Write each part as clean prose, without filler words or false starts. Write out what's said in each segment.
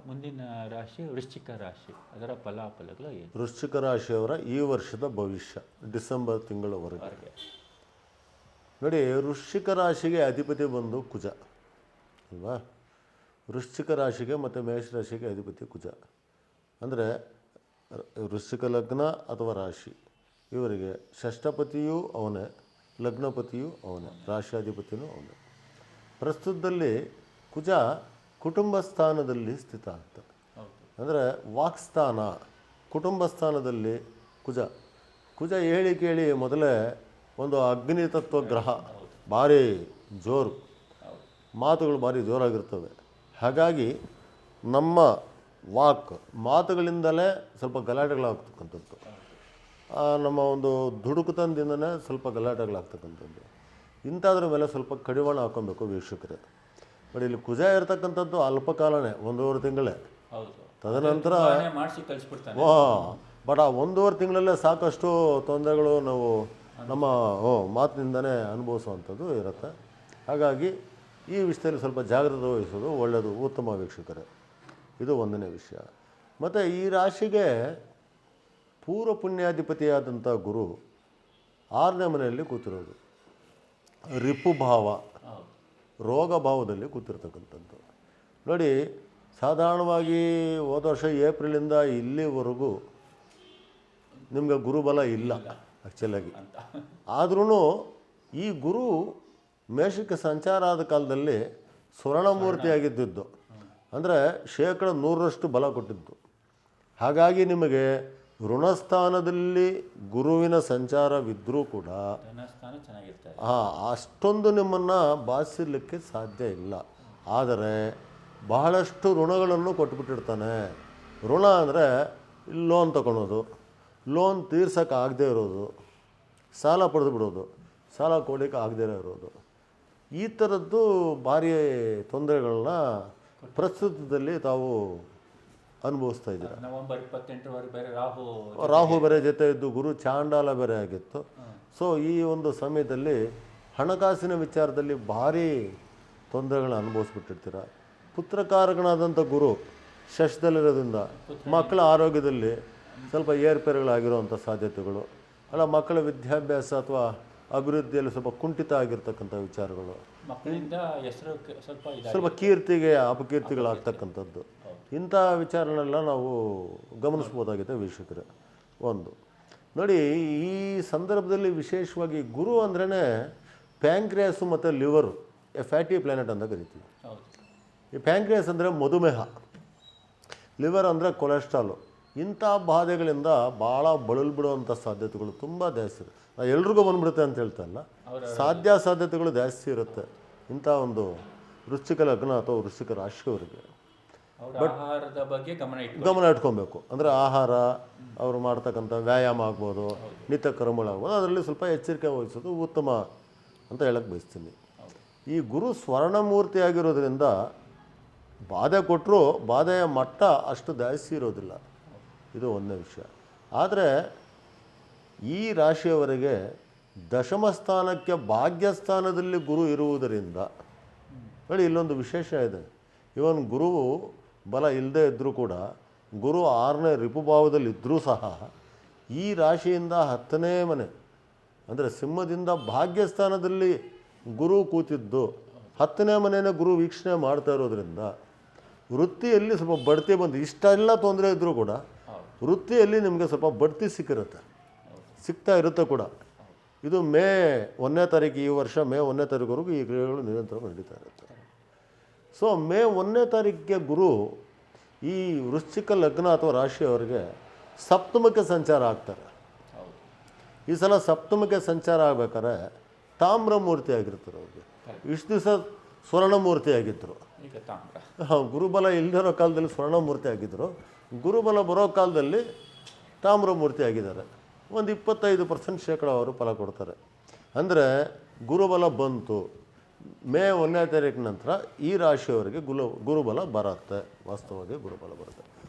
ಮುಂದಿನ ರಾಶಿ ವೃಶ್ಚಿಕ ರಾಶಿ, ಅದರ ಫಲಾಫಲಗಳು ಏನು? ವೃಶ್ಚಿಕ ರಾಶಿಯವರ ಈ ವರ್ಷದ ಭವಿಷ್ಯ ಡಿಸೆಂಬರ್ ತಿಂಗಳವರೆಗೆ ನೋಡಿ. ವೃಶ್ಚಿಕ ರಾಶಿಗೆ ಅಧಿಪತಿ ಬಂದು ಕುಜ ಅಲ್ವಾ. ವೃಶ್ಚಿಕ ರಾಶಿಗೆ ಮತ್ತು ಮೇಷರಾಶಿಗೆ ಅಧಿಪತಿ ಕುಜ. ಅಂದರೆ ವೃಶ್ಚಿಕ ಲಗ್ನ ಅಥವಾ ರಾಶಿ ಇವರಿಗೆ ಷಷ್ಠಪತಿಯೂ ಅವನೇ, ಲಗ್ನಪತಿಯೂ ಅವನೇ, ರಾಶಿಯಾಧಿಪತಿಯೂ ಅವನೇ. ಪ್ರಸ್ತುತದಲ್ಲಿ ಕುಜ ಕುಟುಂಬ ಸ್ಥಾನದಲ್ಲಿ ಸ್ಥಿತ ಆಗ್ತದೆ. ಅಂದರೆ ವಾಕ್ಸ್ಥಾನ, ಕುಟುಂಬ ಸ್ಥಾನದಲ್ಲಿ ಕುಜ ಹೇಳಿ ಕೇಳಿ ಮೊದಲೇ ಒಂದು ಅಗ್ನಿ ತತ್ವ ಗ್ರಹ, ಭಾರಿ ಜೋರು ಮಾತುಗಳು ಭಾರಿ ಜೋರಾಗಿರ್ತವೆ. ಹಾಗಾಗಿ ನಮ್ಮ ಮಾತುಗಳಿಂದಲೇ ಸ್ವಲ್ಪ ಗಲಾಟೆಗಳಾಗ್ತಕ್ಕಂಥದ್ದು, ನಮ್ಮ ಒಂದು ದುಡುಕುತನದಿಂದನೇ ಸ್ವಲ್ಪ ಗಲಾಟೆಗಳಾಗ್ತಕ್ಕಂಥದ್ದು. ಇಂಥದ್ರ ಮೇಲೆ ಸ್ವಲ್ಪ ಕಡಿವಾಣ ಹಾಕ್ಕೊಬೇಕು ವೀಕ್ಷಕರೇ. ಬಟ್ ಇಲ್ಲಿ ಕುಜ ಇರತಕ್ಕಂಥದ್ದು ಅಲ್ಪಕಾಲನೇ, 1.5 ತಿಂಗಳೇ. ತದನಂತರ ಬಟ್ ಆ 1.5 ತಿಂಗಳಲ್ಲೇ ಸಾಕಷ್ಟು ತೊಂದರೆಗಳು ನಾವು ನಮ್ಮ ಮಾತಿನಿಂದನೇ ಅನುಭವಿಸುವಂಥದ್ದು ಇರುತ್ತೆ. ಹಾಗಾಗಿ ಈ ವಿಷಯದಲ್ಲಿ ಸ್ವಲ್ಪ ಜಾಗ್ರತೆ ವಹಿಸೋದು ಒಳ್ಳೆಯದು, ಉತ್ತಮ ವೀಕ್ಷಕರೇ. ಇದು ಒಂದನೇ ವಿಷಯ. ಮತ್ತು ಈ ರಾಶಿಗೆ ಪೂರ್ವ ಪುಣ್ಯಾಧಿಪತಿಯಾದಂಥ ಗುರು 6ನೇ ಮನೆಯಲ್ಲಿ ಕೂತಿರೋದು, ರಿಪುಭಾವ, ರೋಗ ಭಾವದಲ್ಲಿ ಕೂತಿರ್ತಕ್ಕಂಥದ್ದು. ನೋಡಿ, ಸಾಧಾರಣವಾಗಿ ಹೋದ ವರ್ಷ ಏಪ್ರಿಲಿಂದ ಇಲ್ಲಿವರೆಗೂ ನಿಮಗೆ ಗುರುಬಲ ಇಲ್ಲ ಆ್ಯಕ್ಚುಲಾಗಿ. ಆದ್ರೂ ಈ ಗುರು ಮೇಷಕ್ಕೆ ಸಂಚಾರ ಆದ ಕಾಲದಲ್ಲಿ ಸ್ವರ್ಣಮೂರ್ತಿಯಾಗಿದ್ದು, ಅಂದರೆ 100% ಬಲ ಕೊಟ್ಟಿದ್ದು. ಹಾಗಾಗಿ ನಿಮಗೆ ಋಣಸ್ಥಾನದಲ್ಲಿ ಗುರುವಿನ ಸಂಚಾರವಿದ್ದರೂ ಕೂಡ ಅಷ್ಟೊಂದು ನಿಮ್ಮನ್ನು ಬಾಧಿಸಲಿಕ್ಕೆ ಸಾಧ್ಯ ಇಲ್ಲ. ಆದರೆ ಬಹಳಷ್ಟು ಋಣಗಳನ್ನು ಕೊಟ್ಬಿಟ್ಟಿರ್ತಾನೆ. ಋಣ ಅಂದರೆ ಲೋನ್ ತಗೊಳೋದು, ಲೋನ್ ತೀರ್ಸೋಕ್ಕಾಗದೇ ಇರೋದು, ಸಾಲ ಪಡೆದು ಬಿಡೋದು, ಸಾಲ ಕೊಡೋಕ್ಕೆ ಆಗದೇ ಇರೋದು, ಈ ಥರದ್ದು ಭಾರಿ ತೊಂದರೆಗಳನ್ನ ಪ್ರಸ್ತುತದಲ್ಲಿ ತಾವು ಅನುಭವಿಸ್ತಾ ಇದ್ದೀರ. ನವೆಂಬರ್ 28ರವರೆಗೆ ಬೇರೆ ರಾಹು ಬೇರೆ ಜೊತೆ ಇದ್ದು ಗುರು ಚಾಂಡಾಲ ಬೇರೆ ಆಗಿತ್ತು. ಸೊ ಈ ಒಂದು ಸಮಯದಲ್ಲಿ ಹಣಕಾಸಿನ ವಿಚಾರದಲ್ಲಿ ಭಾರಿ ತೊಂದರೆಗಳನ್ನ ಅನುಭವಿಸ್ಬಿಟ್ಟಿರ್ತೀರ. ಪುತ್ರಕಾರಕನಾದಂಥ ಗುರು ಶಶದಲ್ಲಿರೋದ್ರಿಂದ ಮಕ್ಕಳ ಆರೋಗ್ಯದಲ್ಲಿ ಸ್ವಲ್ಪ ಏರ್ಪೇರುಗಳಾಗಿರುವಂಥ ಸಾಧ್ಯತೆಗಳು, ಅಲ್ಲ ಮಕ್ಕಳ ವಿದ್ಯಾಭ್ಯಾಸ ಅಥವಾ ಅಭಿವೃದ್ಧಿಯಲ್ಲಿ ಸ್ವಲ್ಪ ಕುಂಠಿತ ಆಗಿರ್ತಕ್ಕಂಥ ವಿಚಾರಗಳು, ಮಕ್ಕಳಿಂದ ಹೆಸರು ಸ್ವಲ್ಪ ಕೀರ್ತಿಗೆ ಅಪಕೀರ್ತಿಗಳಾಗ್ತಕ್ಕಂಥದ್ದು, ಇಂಥ ವಿಚಾರನೆಲ್ಲ ನಾವು ಗಮನಿಸ್ಬೋದಾಗಿದೆ ವೀಕ್ಷಕರೇ. ಒಂದು ನೋಡಿ, ಈ ಸಂದರ್ಭದಲ್ಲಿ ವಿಶೇಷವಾಗಿ ಗುರು ಅಂದ್ರೇ ಪ್ಯಾಂಕ್ರಿಯಾಸು ಮತ್ತು ಲಿವರು, ಫ್ಯಾಟಿ ಪ್ಲ್ಯಾನೆಟ್ ಅಂತ ಕರಿತೀವಿ. ಈ ಪ್ಯಾಂಕ್ರಿಯಾಸ್ ಅಂದರೆ ಮಧುಮೇಹ, ಲಿವರ್ ಅಂದರೆ ಕೊಲೆಸ್ಟ್ರಾಲು. ಇಂಥ ಬಾಧೆಗಳಿಂದ ಭಾಳ ಬಳಲ್ಬಿಡುವಂಥ ಸಾಧ್ಯತೆಗಳು ತುಂಬ ಜಾಸ್ತಿ ಇರುತ್ತೆ. ಎಲ್ರಿಗೂ ಬಂದ್ಬಿಡುತ್ತೆ ಅಂತ ಹೇಳ್ತಾ ಇಲ್ಲ, ಸಾಧ್ಯತೆಗಳು ಜಾಸ್ತಿ ಇರುತ್ತೆ ಇಂಥ ಒಂದು ವೃಶ್ಚಿಕ ಲಗ್ನ ಅಥವಾ ವೃಶ್ಚಿಕ ರಾಶಿಯವರಿಗೆ. ಆಹಾರದ ಬಗ್ಗೆ ಗಮನ ಇಟ್ಕೊಬೇಕು. ಅಂದರೆ ಆಹಾರ, ಅವರು ಮಾಡ್ತಕ್ಕಂಥ ವ್ಯಾಯಾಮ ಆಗ್ಬೋದು, ನಿತ್ಯ ಕರ್ಮಗಳಾಗ್ಬೋದು, ಅದರಲ್ಲಿ ಸ್ವಲ್ಪ ಎಚ್ಚರಿಕೆ ವಹಿಸೋದು ಉತ್ತಮ ಅಂತ ಹೇಳಕ್ಕೆ ಬಯಸ್ತೀನಿ. ಈ ಗುರು ಸ್ವರ್ಣಮೂರ್ತಿ ಆಗಿರೋದ್ರಿಂದ ಬಾಧೆ ಕೊಟ್ಟರು ಬಾಧೆಯ ಮಟ್ಟ ಅಷ್ಟು ಜಾಸ್ತಿ ಇರೋದಿಲ್ಲ, ಇದು ಒಂದನೇ ವಿಷಯ. ಆದರೆ ಈ ರಾಶಿಯವರೆಗೆ ದಶಮ ಸ್ಥಾನಕ್ಕೆ ಭಾಗ್ಯಸ್ಥಾನದಲ್ಲಿ ಗುರು ಇರುವುದರಿಂದ ನೋಡಿ, ಇಲ್ಲೊಂದು ವಿಶೇಷ ಇದೆ. ಇವನ್ ಗುರುವು ಬಲ ಇಲ್ಲದೆ ಇದ್ದರೂ ಕೂಡ, ಗುರು 6ನೇ ರಿಪುಭಾವದಲ್ಲಿ ಇದ್ದರೂ ಸಹ ಈ ರಾಶಿಯಿಂದ 10ನೇ ಮನೆ ಅಂದರೆ ಸಿಂಹದಿಂದ ಭಾಗ್ಯಸ್ಥಾನದಲ್ಲಿ ಗುರು ಕೂತಿದ್ದು 10ನೇ ಮನೆಯೇ ಗುರು ವೀಕ್ಷಣೆ ಮಾಡ್ತಾ ಇರೋದ್ರಿಂದ ವೃತ್ತಿಯಲ್ಲಿ ಸ್ವಲ್ಪ ಬಡ್ತಿ ಬಂದು, ಇಷ್ಟೆಲ್ಲ ತೊಂದರೆ ಇದ್ದರೂ ಕೂಡ ವೃತ್ತಿಯಲ್ಲಿ ನಿಮಗೆ ಸ್ವಲ್ಪ ಬಡ್ತಿ ಸಿಗ್ತಾ ಇರುತ್ತೆ ಕೂಡ. ಇದು ಮೇ 1ನೇ ತಾರೀಕು, ಈ ವರ್ಷ ಮೇ 1ನೇ ತಾರೀಕುವರೆಗೂ ಈ ಕ್ರಿಯೆಗಳು ನಿರಂತರವಾಗಿ ನಡೀತಾ ಇರುತ್ತೆ. ಸೊ ಮೇ 1ನೇ ತಾರೀಕಿಗೆ ಗುರು ಈ ವೃಶ್ಚಿಕ ಲಗ್ನ ಅಥವಾ ರಾಶಿಯವರಿಗೆ ಸಪ್ತಮಕ್ಕೆ ಸಂಚಾರ ಆಗ್ತಾರೆ. ಈ ಸಲ ಸಪ್ತಮಕ್ಕೆ ಸಂಚಾರ ಆಗ್ಬೇಕಾದ್ರೆ ತಾಮ್ರಮೂರ್ತಿ ಆಗಿರ್ತಾರೆ ಅವ್ರಿಗೆ. ಇಷ್ಟು ದಿವಸ ಸ್ವರ್ಣಮೂರ್ತಿ ಆಗಿದ್ದರು. ಗುರುಬಲ ಇಲ್ಲದಿರೋ ಕಾಲದಲ್ಲಿ ಸ್ವರ್ಣಮೂರ್ತಿ ಆಗಿದ್ದರು. ಗುರುಬಲ ಬರೋ ಕಾಲದಲ್ಲಿ ತಾಮ್ರಮೂರ್ತಿ ಆಗಿದ್ದಾರೆ. ಒಂದು 25% ಅವರು ಫಲ ಕೊಡ್ತಾರೆ. ಅಂದರೆ ಗುರುಬಲ ಬಂತು. ಮೇ 1ನೇ ತಾರೀಕಿನ ನಂತರ ಈ ರಾಶಿಯವರಿಗೆ ಗುರುಬಲ ಬರುತ್ತೆ. ವಾಸ್ತವವಾಗಿ ಗುರುಬಲ ಬರುತ್ತೆ.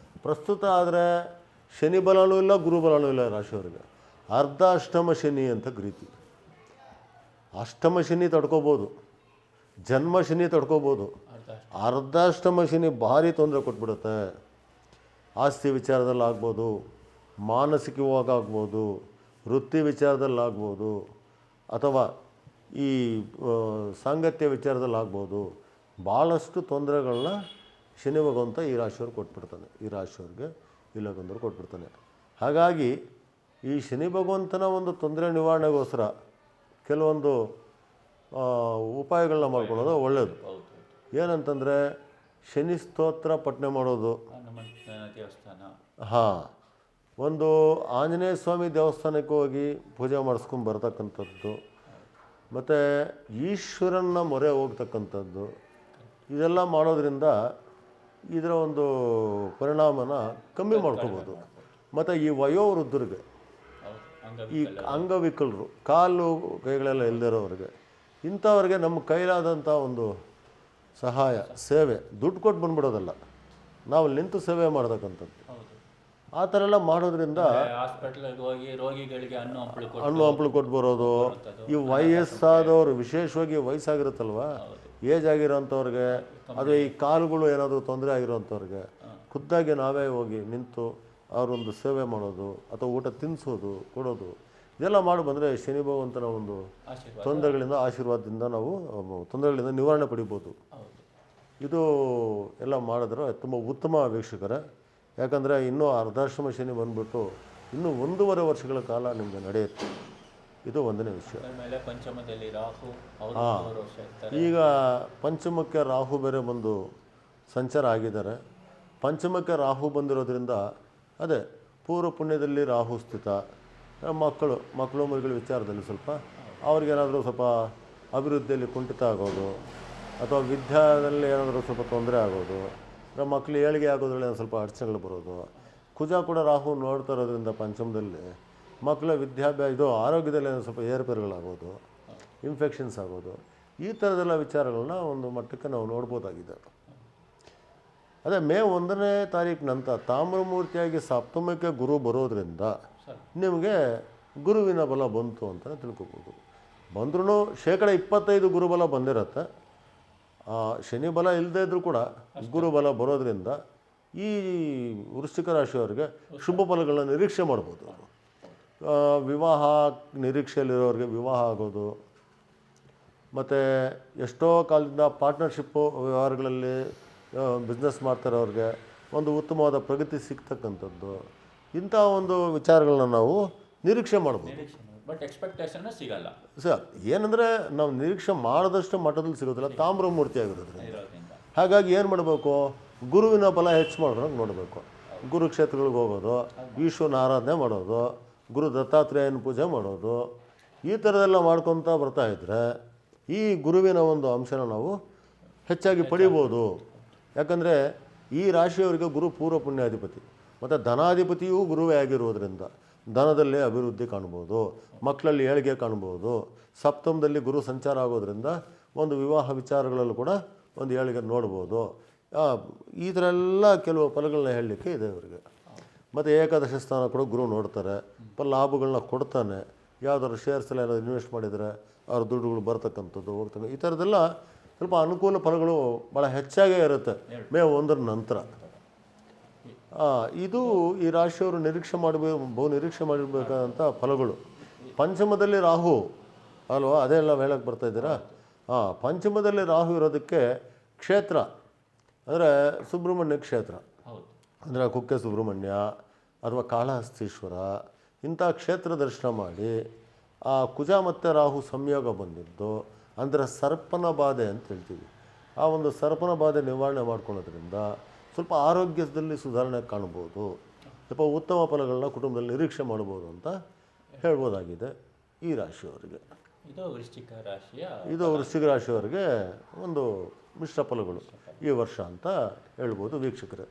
ಪ್ರಸ್ತುತ ಆದರೆ ಶನಿ ಬಲನೂ ಇಲ್ಲ, ಗುರುಬಲನೂ ಇಲ್ಲ ರಾಶಿಯವರಿಗೆ. ಅರ್ಧ ಅಷ್ಟಮ ಶನಿ ಅಂತ ಕರಿತೀವಿ. ಅಷ್ಟಮ ಶನಿ ತಡ್ಕೋಬೋದು, ಜನ್ಮ ಶನಿ ತಡ್ಕೋಬೋದು, ಅರ್ಧಾಷ್ಟಮ ಶನಿ ಭಾರಿ ತೊಂದರೆ ಕೊಟ್ಬಿಡುತ್ತೆ. ಆಸ್ತಿ ವಿಚಾರದಲ್ಲಿ ಆಗ್ಬೋದು, ಮಾನಸಿಕವಾಗಿ ಆಗ್ಬೋದು, ವೃತ್ತಿ ವಿಚಾರದಲ್ಲಿ ಆಗ್ಬೋದು, ಅಥವಾ ಈ ಸಾಂಗತ್ಯ ವಿಚಾರದಲ್ಲಿ ಆಗ್ಬೋದು. ಭಾಳಷ್ಟು ತೊಂದರೆಗಳನ್ನ ಶನಿ ಭಗವಂತ ಈ ರಾಶಿಯವ್ರಿಗೆ ಕೊಟ್ಬಿಡ್ತಾನೆ, ಈ ರಾಶಿಯವ್ರಿಗೆ ಈ ಲಗ್ನದವ್ರು ಕೊಟ್ಬಿಡ್ತಾನೆ. ಹಾಗಾಗಿ ಈ ಶನಿ ಭಗವಂತನ ಒಂದು ತೊಂದರೆ ನಿವಾರಣೆಗೋಸ್ಕರ ಕೆಲವೊಂದು ಉಪಾಯಗಳನ್ನ ಮಾಡ್ಕೊಳ್ಳೋದು ಒಳ್ಳೆಯದು. ಏನಂತಂದರೆ ಶನಿ ಸ್ತೋತ್ರ ಪಠನೆ ಮಾಡೋದು. ಹಾಂ, ಒಂದು ಆಂಜನೇಯ ಸ್ವಾಮಿ ದೇವಸ್ಥಾನಕ್ಕೆ ಹೋಗಿ ಪೂಜೆ ಮಾಡಿಸ್ಕೊಂಡು ಬರ್ತಕ್ಕಂಥದ್ದು, ಮತ್ತು ಈಶ್ವರನ ಮೊರೆ ಹೋಗ್ತಕ್ಕಂಥದ್ದು, ಇದೆಲ್ಲ ಮಾಡೋದ್ರಿಂದ ಇದರ ಒಂದು ಪರಿಣಾಮನ ಕಮ್ಮಿ ಮಾಡ್ಕೋಬೋದು. ಮತ್ತು ಈ ವಯೋವೃದ್ಧರಿಗೆ, ಈ ಅಂಗವಿಕಲರು, ಕಾಲು ಕೈಗಳೆಲ್ಲ ಇಲ್ಲದಿರೋರಿಗೆ, ಇಂಥವ್ರಿಗೆ ನಮ್ಮ ಕೈಲಾದಂಥ ಒಂದು ಸಹಾಯ ಸೇವೆ, ದುಡ್ಡು ಕೊಟ್ಟು ಬಂದ್ಬಿಡೋದಲ್ಲ, ನಾವು ನಿಂತು ಸೇವೆ ಮಾಡ್ತಕ್ಕಂಥದ್ದು. ಆ ಥರ ಎಲ್ಲ ಮಾಡೋದ್ರಿಂದ ರೋಗಿಗಳಿಗೆ ಹಣ್ಣು ಹಂಪಲು ಕೊಟ್ಟು ಬರೋದು. ಈ ವಯಸ್ಸಾದವರು, ವಿಶೇಷವಾಗಿ ವಯಸ್ಸಾಗಿರುತ್ತಲ್ವ, ಏಜ್ ಆಗಿರೋಂಥವ್ರಿಗೆ, ಅದು ಈ ಕಾಲುಗಳು ಏನಾದರೂ ತೊಂದರೆ ಆಗಿರೋಂಥವ್ರಿಗೆ ಖುದ್ದಾಗಿ ನಾವೇ ಹೋಗಿ ನಿಂತು ಅವರೊಂದು ಸೇವೆ ಮಾಡೋದು, ಅಥವಾ ಊಟ ತಿನ್ನಿಸೋದು, ಕೊಡೋದು, ಇದೆಲ್ಲ ಮಾಡಿ ಬಂದರೆ ಶನಿ ಭಗವಂತನ ಒಂದು ತೊಂದರೆಗಳಿಂದ, ಆಶೀರ್ವಾದದಿಂದ ನಾವು ತೊಂದರೆಗಳಿಂದ ನಿವಾರಣೆ ಪಡಿಬೋದು. ಇದು ಎಲ್ಲ ಮಾಡಿದ್ರೆ ತುಂಬ ಉತ್ತಮ ವೀಕ್ಷಕರೇ. ಯಾಕಂದರೆ ಇನ್ನೂ ಅರ್ಧಾಶ್ರಮ ಶನಿ ಬಂದುಬಿಟ್ಟು ಇನ್ನೂ 1.5 ವರ್ಷಗಳ ಕಾಲ ನಿಮಗೆ ನಡೆಯುತ್ತೆ. ಇದು ಒಂದನೇ ವಿಷಯ. ಪಂಚಮದಲ್ಲಿ ರಾಹು, ಈಗ ಪಂಚಮಕ್ಕೆ ರಾಹು ಬೇರೆ ಬಂದು ಸಂಚಾರ ಆಗಿದ್ದಾರೆ. ಪಂಚಮಕ್ಕೆ ರಾಹು ಬಂದಿರೋದ್ರಿಂದ ಅದೇ ಪೂರ್ವ ಪುಣ್ಯದಲ್ಲಿ ರಾಹು ಸ್ಥಿತ. ಮಕ್ಕಳು ಮರಿಗಳ ವಿಚಾರದಲ್ಲಿ ಸ್ವಲ್ಪ ಅವ್ರಿಗೇನಾದರೂ ಸ್ವಲ್ಪ ಅಭಿವೃದ್ಧಿಯಲ್ಲಿ ಕುಂಠಿತ ಆಗೋದು, ಅಥವಾ ವಿದ್ಯಾದಲ್ಲಿ ಏನಾದರೂ ಸ್ವಲ್ಪ ತೊಂದರೆ ಆಗೋದು, ಮಕ್ಕಳು ಏಳಿಗೆ ಆಗೋದ್ರಲ್ಲಿ ಸ್ವಲ್ಪ ಅಡಚಣೆಗಳು ಬರೋದು. ಕುಜ ಕೂಡ ರಾಹು ನೋಡ್ತಾ ಇರೋದ್ರಿಂದ ಪಂಚಮದಲ್ಲಿ ಮಕ್ಕಳ ವಿದ್ಯಾಭ್ಯಾಸ, ಆರೋಗ್ಯದಲ್ಲಿ ಸ್ವಲ್ಪ ಏರುಪೇರುಗಳಾಗೋದು, ಇನ್ಫೆಕ್ಷನ್ಸ್ ಆಗೋದು, ಈ ಥರದೆಲ್ಲ ವಿಚಾರಗಳನ್ನ ಒಂದು ಮಟ್ಟಕ್ಕೆ ನಾವು ನೋಡ್ಬೋದಾಗಿದೆ. ಅದೇ ಮೇ 1ನೇ ತಾರೀಕು ನಂತರ ತಾಮ್ರಮೂರ್ತಿಯಾಗಿ ಸಪ್ತಮಕ್ಕೆ ಗುರು ಬರೋದ್ರಿಂದ ನಿಮಗೆ ಗುರುವಿನ ಬಲ ಬಂತು ಅಂತಲೇ ತಿಳ್ಕೊಬೋದು. ಬಂದ್ರೂ 25% ಗುರುಬಲ ಬಂದಿರುತ್ತೆ. ಶನಿ ಬಲ ಇಲ್ಲದೇ ಇದ್ದರೂ ಕೂಡ ಗುರುಬಲ ಬರೋದ್ರಿಂದ ಈ ವೃಶ್ಚಿಕ ರಾಶಿಯವರಿಗೆ ಶುಭ ಫಲಗಳನ್ನ ನಿರೀಕ್ಷೆ ಮಾಡ್ಬೋದು. ವಿವಾಹ ನಿರೀಕ್ಷೆಯಲ್ಲಿರೋರಿಗೆ ವಿವಾಹ ಆಗೋದು, ಮತ್ತು ಎಷ್ಟೋ ಕಾಲದಿಂದ ಪಾರ್ಟ್ನರ್ಶಿಪ್ಪು ವ್ಯವಹಾರಗಳಲ್ಲಿ ಬಿಸ್ನೆಸ್ ಮಾಡ್ತಾರವ್ರಿಗೆ ಒಂದು ಉತ್ತಮವಾದ ಪ್ರಗತಿ ಸಿಗ್ತಕ್ಕಂಥದ್ದು, ಇಂಥ ಒಂದು ವಿಚಾರಗಳನ್ನ ನಾವು ನಿರೀಕ್ಷೆ ಮಾಡ್ಬೋದು. ಬಟ್ ಎಕ್ಸ್ಪೆಕ್ಟೇಷನ್ ಸಿಗಲ್ಲ ಸರ್. ಏನಂದರೆ ನಾವು ನಿರೀಕ್ಷೆ ಮಾಡಿದಷ್ಟು ಮಟ್ಟದಲ್ಲಿ ಸಿಗೋದಿಲ್ಲ, ತಾಮ್ರಮೂರ್ತಿ ಆಗಿರೋದ್ರಿಂದ. ಹಾಗಾಗಿ ಏನು ಮಾಡಬೇಕು, ಗುರುವಿನ ಬಲ ಹೆಚ್ಚು ಮಾಡೋದಂಗೆ ನೋಡಬೇಕು. ಗುರುಕ್ಷೇತ್ರಗಳಿಗೆ ಹೋಗೋದು, ಈಶ್ವರನ ಆರಾಧನೆ ಮಾಡೋದು, ಗುರು ದತ್ತಾತ್ರೇಯನ ಪೂಜೆ ಮಾಡೋದು, ಈ ಥರದೆಲ್ಲ ಮಾಡ್ಕೊತ ಬರ್ತಾಯಿದ್ರೆ ಈ ಗುರುವಿನ ಒಂದು ಅಂಶನ ನಾವು ಹೆಚ್ಚಾಗಿ ಪಡಿಬೋದು. ಯಾಕಂದರೆ ಈ ರಾಶಿಯವರಿಗೆ ಗುರು ಪೂರ್ವ ಪುಣ್ಯಾಧಿಪತಿ, ಮತ್ತು ಧನಾಧಿಪತಿಯೂ ಗುರುವೇ ಆಗಿರುವುದರಿಂದ ಧನದಲ್ಲಿ ಅಭಿವೃದ್ಧಿ ಕಾಣ್ಬೋದು, ಮಕ್ಕಳಲ್ಲಿ ಏಳಿಗೆ ಕಾಣ್ಬೋದು. ಸಪ್ತಮದಲ್ಲಿ ಗುರು ಸಂಚಾರ ಆಗೋದ್ರಿಂದ ಒಂದು ವಿವಾಹ ವಿಚಾರಗಳಲ್ಲೂ ಕೂಡ ಒಂದು ಏಳಿಗೆ ನೋಡ್ಬೋದು. ಈ ಥರ ಎಲ್ಲ ಕೆಲವು ಫಲಗಳನ್ನ ಹೇಳಲಿಕ್ಕೆ ಇದೆ ಅವರಿಗೆ. ಮತ್ತು ಏಕಾದಶ ಸ್ಥಾನ ಕೂಡ ಗುರು ನೋಡ್ತಾರೆ, ಲಾಭಗಳನ್ನ ಕೊಡ್ತಾನೆ. ಯಾವುದಾದ್ರು ಶೇರ್ಸೆಲ್ಲ ಏನಾದ್ರು ಇನ್ವೆಸ್ಟ್ ಮಾಡಿದರೆ ಅವ್ರ ದುಡ್ಡುಗಳು ಬರ್ತಕ್ಕಂಥದ್ದು ಹೋಗ್ತವೆ. ಈ ಥರದ್ದೆಲ್ಲ ಸ್ವಲ್ಪ ಅನುಕೂಲ ಫಲಗಳು ಭಾಳ ಹೆಚ್ಚಾಗೇ ಇರುತ್ತೆ ಮೇ 1ರ ನಂತರ. ಇದು ಈ ರಾಶಿಯವರು ನಿರೀಕ್ಷೆ ಮಾಡಿರಬೇಕಾದಂಥ ಫಲಗಳು. ಪಂಚಮದಲ್ಲಿ ರಾಹು ಅಲ್ವಾ, ಅದೆಲ್ಲ ಹೇಳಕ್ಕೆ ಬರ್ತಾಯಿದ್ದೀರಾ? ಪಂಚಮದಲ್ಲಿ ರಾಹು ಇರೋದಕ್ಕೆ ಕ್ಷೇತ್ರ ಅಂದರೆ ಸುಬ್ರಹ್ಮಣ್ಯ ಕ್ಷೇತ್ರ, ಅಂದರೆ ಕುಕ್ಕೆ ಸುಬ್ರಹ್ಮಣ್ಯ ಅಥವಾ ಕಾಳಹಸ್ತೀಶ್ವರ, ಇಂಥ ಕ್ಷೇತ್ರ ದರ್ಶನ ಮಾಡಿ ಆ ಕುಜ ಮತ್ತು ರಾಹು ಸಂಯೋಗ ಬಂದಿದ್ದು ಅಂದರೆ ಸರ್ಪನ ಬಾಧೆ ಅಂತ ಹೇಳ್ತೀವಿ. ಆ ಒಂದು ಸರ್ಪನ ಬಾಧೆ ನಿವಾರಣೆ ಮಾಡ್ಕೊಳ್ಳೋದ್ರಿಂದ ಸ್ವಲ್ಪ ಆರೋಗ್ಯದಲ್ಲಿ ಸುಧಾರಣೆ ಕಾಣ್ಬೋದು, ಸ್ವಲ್ಪ ಉತ್ತಮ ಫಲಗಳನ್ನ ಕುಟುಂಬದಲ್ಲಿ ನಿರೀಕ್ಷೆ ಮಾಡ್ಬೋದು ಅಂತ ಹೇಳ್ಬೋದಾಗಿದೆ ಈ ರಾಶಿಯವರಿಗೆ. ಇದು ವೃಶ್ಚಿಕ ರಾಶಿಯವರಿಗೆ ಒಂದು ಮಿಶ್ರ ಫಲಗಳು ಈ ವರ್ಷ ಅಂತ ಹೇಳ್ಬೋದು ವೀಕ್ಷಕರೇ.